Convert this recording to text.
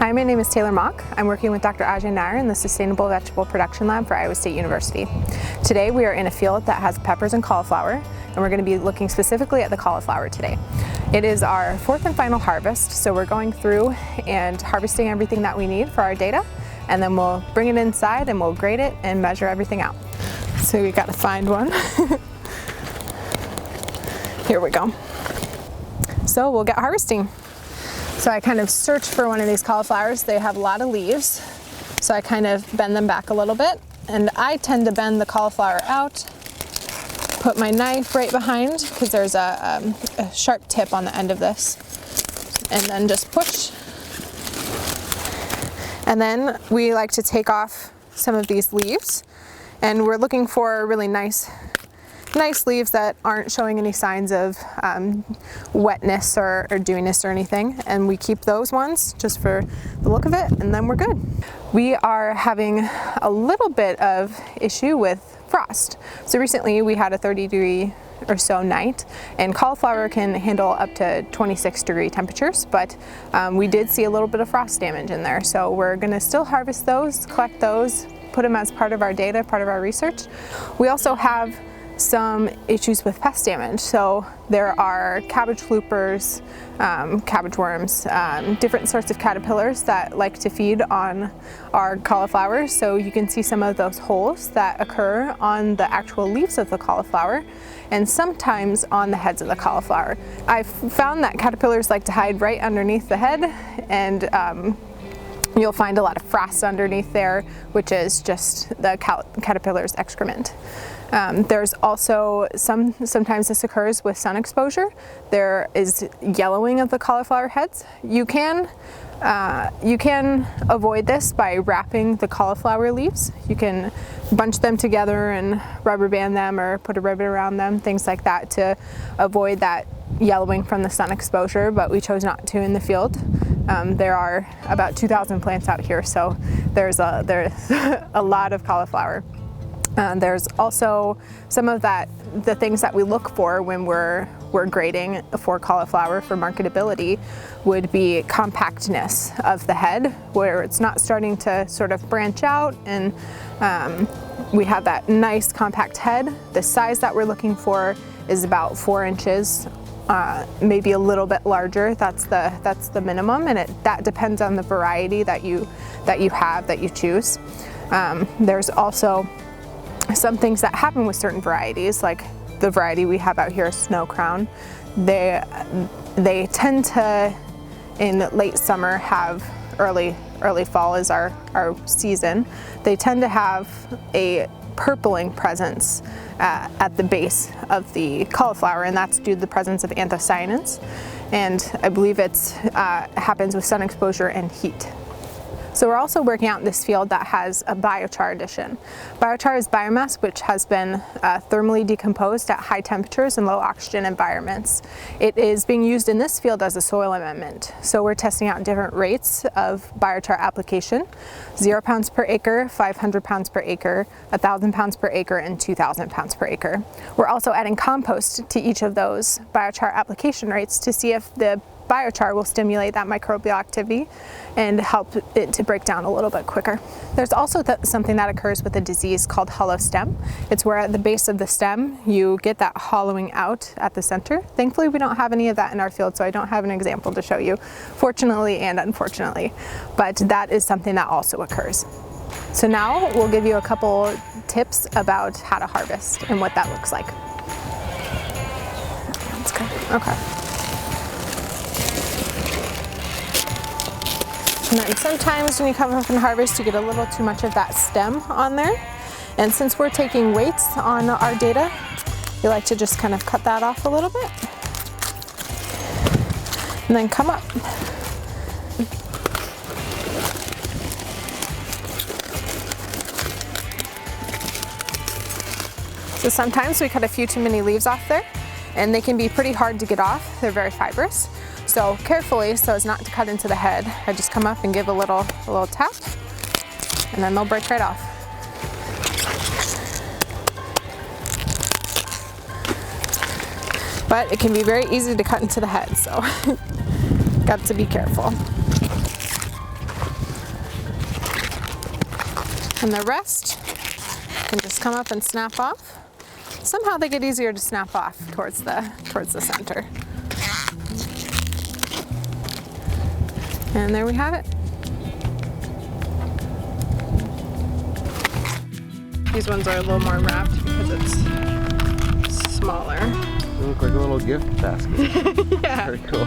Hi, my name is Taylor Mauch. I'm working with Dr. Ajay Nair in the Sustainable Vegetable Production Lab for Iowa State University. Today we are in a field that has peppers and cauliflower, and we're going to be looking specifically at the cauliflower today. It is our fourth and final harvest, so we're going through and harvesting everything that we need for our data, and then we'll bring it inside and we'll grade it and measure everything out. So we got to find one. Here we go. So we'll get harvesting. So I kind of search for one of these cauliflowers. They have a lot of leaves, so I kind of bend them back a little bit, and I tend to bend the cauliflower out, put my knife right behind because there's a sharp tip on the end of this, and then just push. And then we like to take off some of these leaves, and we're looking for really nice leaves that aren't showing any signs of wetness or dewiness or anything, and we keep those ones just for the look of it, and then we're good. We are having a little bit of issue with frost. So recently we had a 30-degree or so night, and cauliflower can handle up to 26-degree temperatures, but we did see a little bit of frost damage in there, so we're going to still harvest those, collect those, put them as part of our data, part of our research. We also have some issues with pest damage. So there are cabbage loopers, cabbage worms, different sorts of caterpillars that like to feed on our cauliflower. So you can see some of those holes that occur on the actual leaves of the cauliflower and sometimes on the heads of the cauliflower. I've found that caterpillars like to hide right underneath the head, and you'll find a lot of frost underneath there, which is just the caterpillar's excrement. There's also sometimes this occurs with sun exposure. There is yellowing of the cauliflower heads. You can avoid this by wrapping the cauliflower leaves. You can bunch them together and rubber band them or put a ribbon around them, things like that, to avoid that yellowing from the sun exposure, but we chose not to in the field. There are about 2,000 plants out here, so there's a lot of cauliflower. There's also some of the things that we look for when we're grading for cauliflower for marketability would be compactness of the head, where it's not starting to sort of branch out, and we have that nice compact head. The size that we're looking for is about 4 inches, maybe a little bit larger. That's the minimum, and that depends on the variety that you choose. There's also some things that happen with certain varieties, like the variety we have out here, Snow Crown. They tend to, in late summer, have early fall is our season. They tend to have a purpling presence at the base of the cauliflower, and that's due to the presence of anthocyanins, and I believe it happens with sun exposure and heat. So we're also working out in this field that has a biochar addition. Biochar is biomass which has been thermally decomposed at high temperatures and low oxygen environments. It is being used in this field as a soil amendment. So we're testing out different rates of biochar application: 0 pounds per acre, 500 pounds per acre, 1,000 pounds per acre, and 2,000 pounds per acre. We're also adding compost to each of those biochar application rates to see if the biochar will stimulate that microbial activity and help it to break down a little bit quicker. There's also something that occurs with a disease called hollow stem. It's where at the base of the stem you get that hollowing out at the center. Thankfully we don't have any of that in our field, so I don't have an example to show you, fortunately and unfortunately, but that is something that also occurs. So now we'll give you a couple tips about how to harvest and what that looks like. That's good. Okay. And then sometimes when you come up and harvest, you get a little too much of that stem on there. And since we're taking weights on our data, we like to just kind of cut that off a little bit. And then come up. So sometimes we cut a few too many leaves off there, and they can be pretty hard to get off. They're very fibrous. So carefully, so as not to cut into the head, I just come up and give a little tap, and then they'll break right off. But it can be very easy to cut into the head, so got to be careful. And the rest can just come up and snap off. Somehow they get easier to snap off towards the center. And there we have it. These ones are a little more wrapped because it's smaller. They look like a little gift basket. Yeah. Very cool.